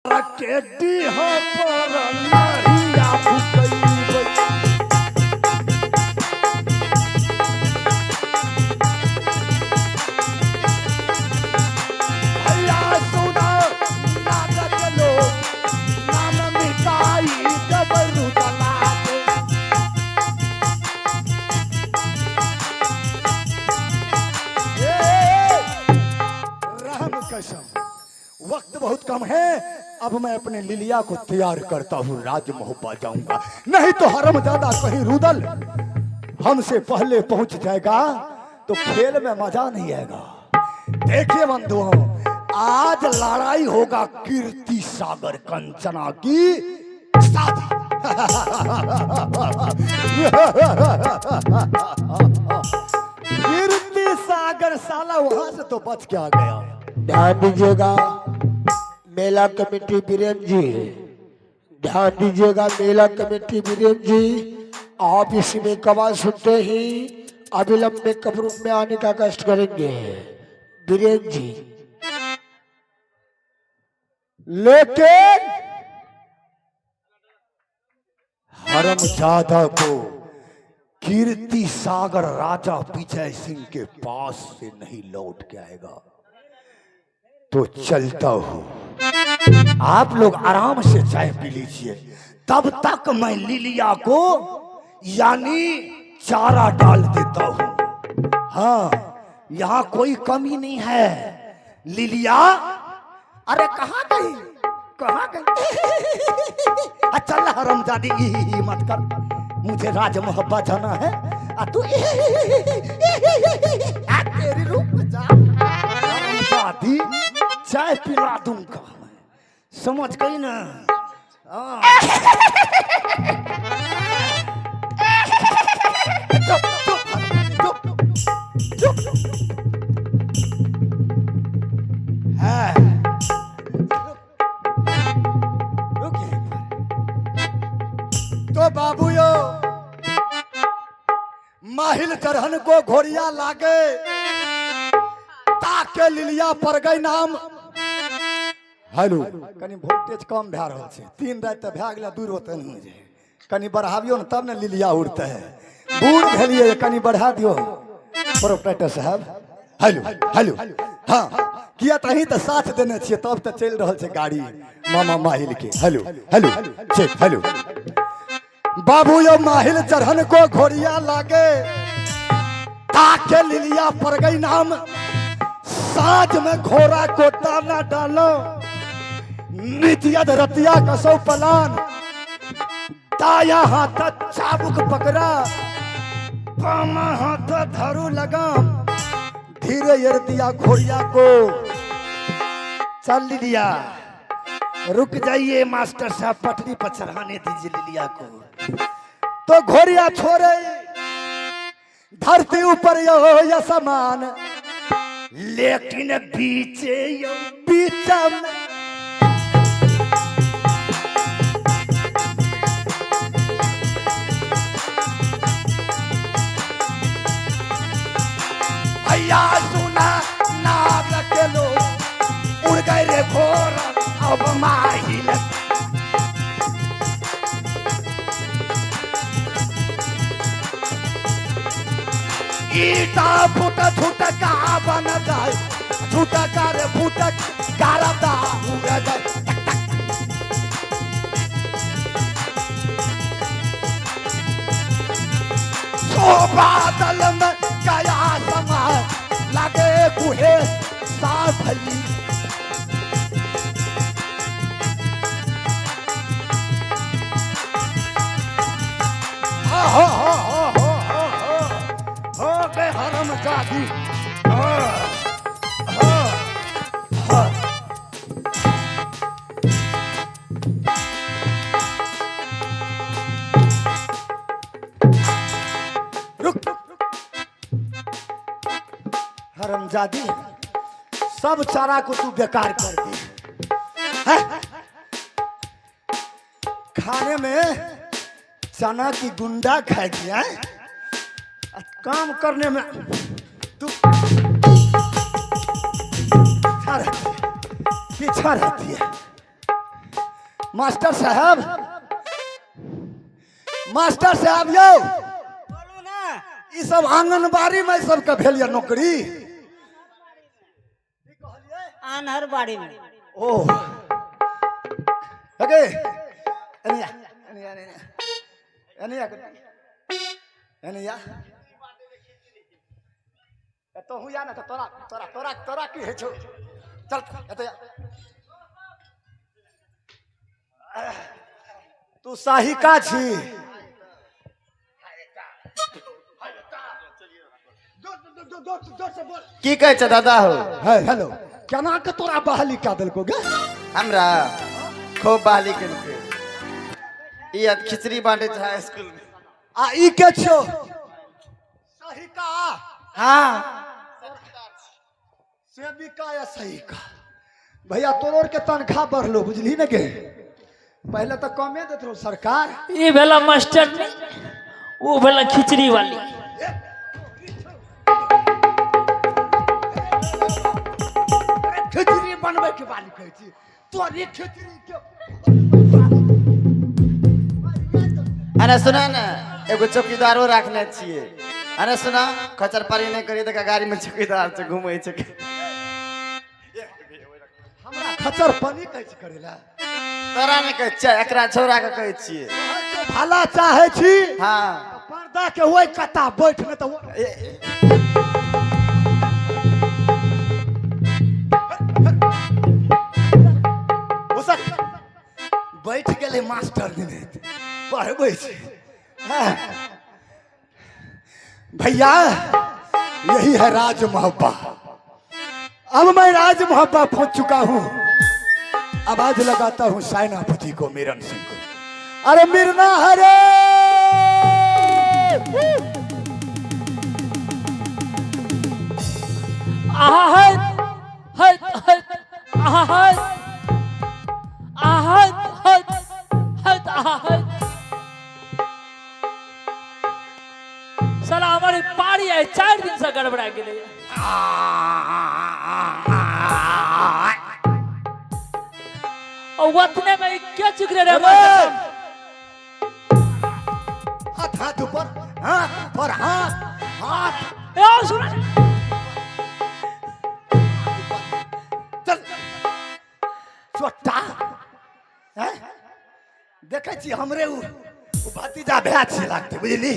केटी हो पर लहिया फुकैबै भैया सुना नाटक लो नाम मिटाई जबरू दलाते राम कसम वक्त बहुत कम है। अब मैं अपने लिलिया को तैयार करता हूँ, राजमहल जाऊंगा, नहीं तो हरमजादा कहीं रुदल हमसे पहले पहुंच जाएगा तो खेल में मजा नहीं आएगा। देखिए बंधुओं, आज लड़ाई होगा कीर्ति सागर कंचना की शादी। कीर्ति सागर साला वहां से तो बच के आ गया। ध्यान दीजिएगा मेला कमेटी वीरेंद्र जी, ध्यान दीजिएगा मेला कमेटी वीरेंद्र जी, आप इसमें कमा सुनते ही अविलंब में कब्र में आने का कष्ट करेंगे वीरेंद्र जी। लेकिन हरमजादा को कीर्ति सागर राजा विजय सिंह के पास से नहीं लौट के आएगा तो चलता हूं। आप लोग आराम से चाय पी लीजिए, तब तक मैं लिलिया को यानी चारा डाल देता हूं। हाँ, यहाँ कोई कमी नहीं है। लिलिया, अरे कहाँ गई, कहाँ गई? चल हरमजादी मत कर, मुझे राजमहल जाना है। तू तेरी रूप में जा, हरमजादी चाय पिला दूंगा, समझ गई ना? चुप चुप चुप चुप है, तो बाबूयो माहिल चरहन को घोड़िया लागे ताके लिलिया पर गई नाम। हेलो, कनी वोल्टेज कम भै रहल छै, 3 रात तक भै गेलै, दूर होते नहीं जे कनी बढ़ाबियो न तब न लिलिया उड़ते है। बूढ़ भेलिए, कनी बढ़ा दियो प्रोपराइटर साहब। हेलो हेलो, हाँ किया तही तो साथ देने छिए, तब तो चल रहल छै गाड़ी मामा माहिल के। हेलो हेलो चेक, हेलो बाबू यो माहिल चढ़न को घोड़िया लागे ताके लिलिया पर गई नाम। साज में घोड़ा को दाना डालो, नित्यद रतिया कसो पलान, दाया हाथ चाबुक पकड़ा, बामा हाथ धरू लगाम, धीरे यर दिया घोड़िया को। चल लिलिया, रुक जाइए मास्टर साहब, पटरी पर चढ़ाने दीजिए लिलिया को। तो घोड़िया छोड़े धरती ऊपर यो समान, लेकिन बीचे यो बीच में भैया सुना नाग के लोग उड़ गए रे घोर अब माहिल। ईटा फुट छुटका बन जाए, छुटका रे फुटक गारदा उड़ जाए। सो बादल में गया समा लगे कुहे साफली। हो हो हो हो हो गए हरमजादी। रुक, हरमजादी, सब चारा को तू बेकार कर दी है? खाने में चना की गुंडा खाएगी है? काम करने में तू पीछा रहती है। मास्टर साहब, मास्टर साहब यो, बोलू ना। ई सब आंगनबाड़ी में सबके भेल यऽ नौकरी। आनहर बाड़ी में। ओ अगे एनिया एनिया एनिया एनिया तो हूँ या ना तो तोरा तोरा तोरा तोरा की है छो चल एतो या तू साहिका छी की कहै छ दादा हो? है हेलो केना के तोरा बहाली का देलको गे हमरा खूब बहाली केलकै। ई आज खिचड़ी बांटे छ स्कूल में। आ ई के छो साहिका हाँ सेविका या साहिका भैया तोरोर के तनख्वाह बढ़लो बुझली न गे पहले तो कमे देत रहो सरकार ये भेला मास्टर नहीं, वो भेला खिचड़ी वाली। खिचड़ी बनवे के बाली कहै छी तोरी खिचड़ी के अरे सुना ना, एगो चौकीदारो रखने छिए। अरे सुना, खचर पारी नहीं करी तो गाड़ी में चौकीदार से घूमे छ। हमरा खचर पानी कहै छी करेला तोरा नहीं कहै छ, एकरा छोरा के कहै छिए। तो भला चाहे छी हाँ पर्दा के ओइ कता बैठ न तो उसक बैठ गेले मास्टर ने पढ़बै छी हाँ। भैया यही है राज मोहब्बा। अब मैं राज मोहब्बा पहुंच चुका हूं। आवाज लगाता हूं सेनापति को, मिरन सिंह को। अरे मिरना हरे आहा है आहा है आहा है साला हमारी पारी है 4 दिन से गड़बड़ा गेले। और वतने में क्या चुकरे रे हाथ हाथ ऊपर हाथ ऊपर हाथ हाथ ए ओ सुन चल छोटा हैं देखे छी हमरे उ भतीजा भै छी लागते बुझली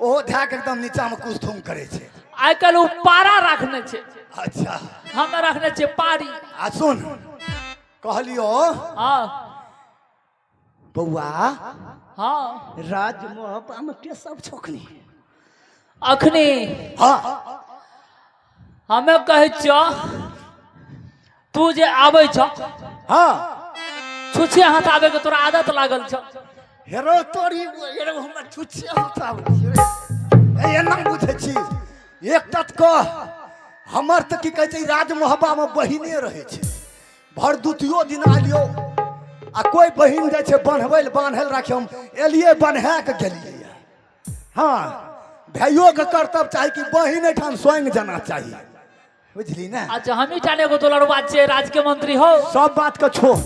ओहो ध्याक एकदम नीचा में कुछ थूम करे छे। आइ कल उ पारा रखने छे, अच्छा हम रखने छे पारी। आ सुन कहलियो हाँ बउआ हाँ राज मोहब्बा में के सब छोकनी अखनी हाँ हमें कहे छ तू जे आबै छ हाँ छुछे हाथ आवे के तोरा आदत लागल छ। हेरो तोरी हेरो हमरा छुछे होता ए एना बुझे छी एक तत को हमर त की कहै छै राज मोहब्बा में बहिने रहे छै भर दुतियो दिन आलियो आ कोई बहिन जाय छै बान्हबै बान्हल राखी हम एलिए बान्हा के गेलिए। हाँ भाइयों के कर्तव्य चाही कि बहिन एठाम स्वयं जाना चाहिए बुझली ना। अच्छा हम ही जाने को तो लड़वा छे राज के मंत्री हो। सब बात का छोड़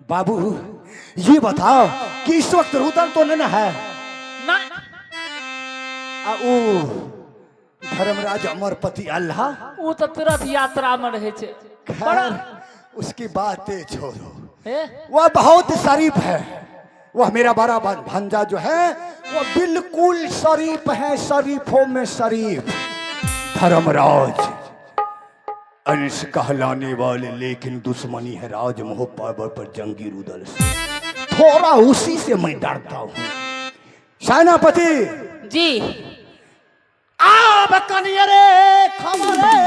बाबू ये बताओ कि इस वक्त रुदल तो नहीं ना है ना आ ऊ धर्मराज अमरपति अल्लाह वो तो तीर्थ यात्रा में रहे छे। बड़ा उसकी बातें छोड़ो ए? वह बहुत शरीफ है। वह मेरा बड़ा भंजा जो है वह बिल्कुल शरीफ है, शरीफों में शरीफ। धर्मराज अंश कहलाने वाले लेकिन दुश्मनी है राज मोहब्बा पर जंगी रुदल से। थोड़ा उसी से मैं डरता हूँ। सेनापति जी अब कनियरे खमरे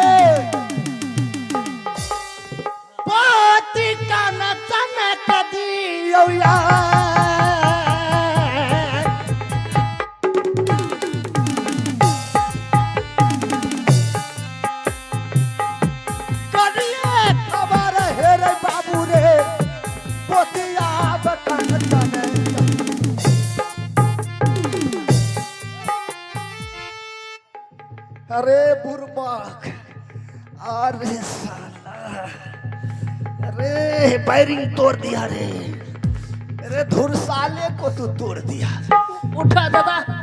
पाती का नचन कदियो यार कनिये खबर हे रे बाबू रे पोतिया बकन तने अरे बुरबाक अरे साला अरे बैरिंग तोड़ दिया रे। अरे धुरसाले को तू तोड़ दिया। उठा दादा